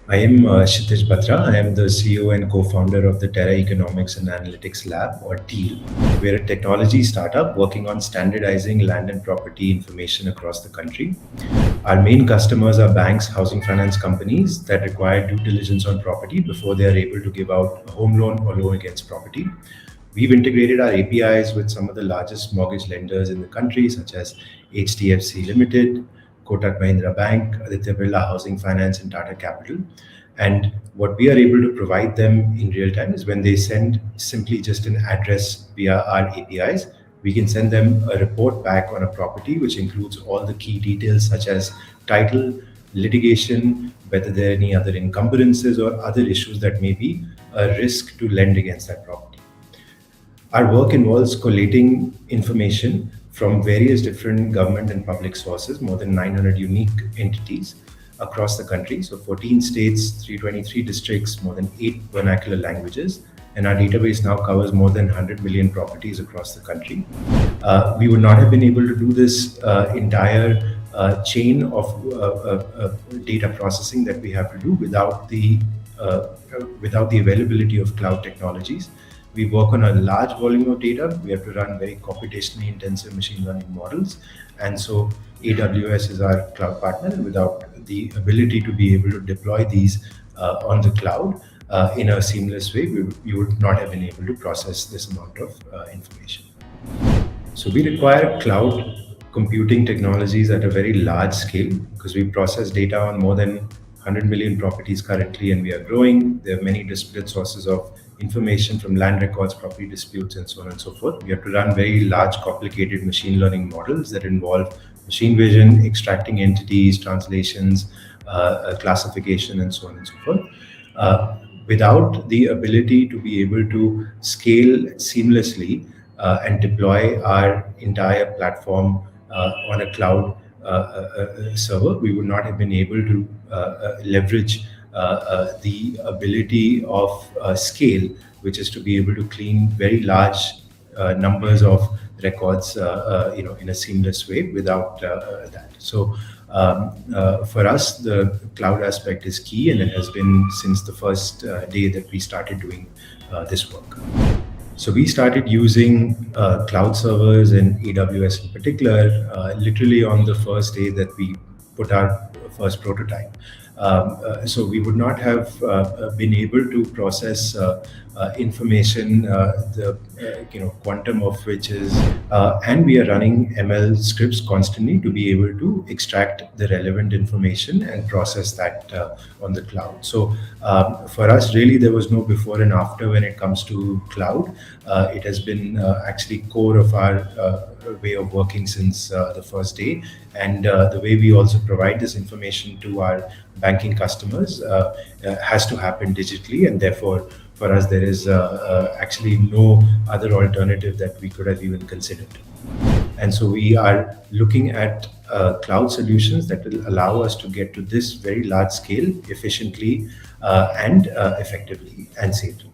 I am Kshitij Batra. I am the CEO and co-founder of the Terra Economics and Analytics Lab, or TEAL. We're a technology startup working on standardizing land and property information across the country. Our main customers are banks, housing finance companies that require due diligence on property before they are able to give out a home loan or loan against property. We've integrated our APIs with some of the largest mortgage lenders in the country, such as HDFC Limited, Kotak Mahindra Bank, Aditya Birla Housing Finance, and Tata Capital. And what we are able to provide them in real time is when they send simply just an address via our APIs, we can send them a report back on a property, which includes all the key details such as title, litigation, whether there are any other encumbrances or other issues that may be a risk to lend against that property. Our work involves collating information from various different government and public sources, more than 900 unique entities across the country. So 14 states, 323 districts, more than 8 vernacular languages. And our database now covers more than 100 million properties across the country. We would not have been able to do this entire chain of data processing that we have to do without the availability of cloud technologies. We work on a large volume of data. We have to run very computationally intensive machine learning models. And so AWS is our cloud partner. And without the ability to be able to deploy these on the cloud in a seamless way, we would not have been able to process this amount of information. So we require cloud computing technologies at a very large scale because we process data on more than 100 million properties currently, and we are growing. There are many disparate sources of information from land records, property disputes, and so on and so forth. We have to run very large, complicated machine learning models that involve machine vision, extracting entities, translations, classification, and so on and so forth. Without the ability to be able to scale seamlessly and deploy our entire platform on a cloud server, we would not have been able to leverage the ability of scale, which is to be able to clean very large numbers of records, in a seamless way without that. So for us, the cloud aspect is key, and it has been since the first day that we started doing this work. So we started using cloud servers and AWS in particular, literally on the first day that we put our first prototype. So we would not have been able to process information, the quantum of which is, and we are running ML scripts constantly to be able to extract the relevant information and process that on the cloud. So for us, really, there was no before and after when it comes to cloud. It has been actually core of our way of working since the first day, and the way we also provide this information to our banking customers has to happen digitally, and therefore for us there is actually no other alternative that we could have even considered. And so we are looking at cloud solutions that will allow us to get to this very large scale efficiently and effectively and safely.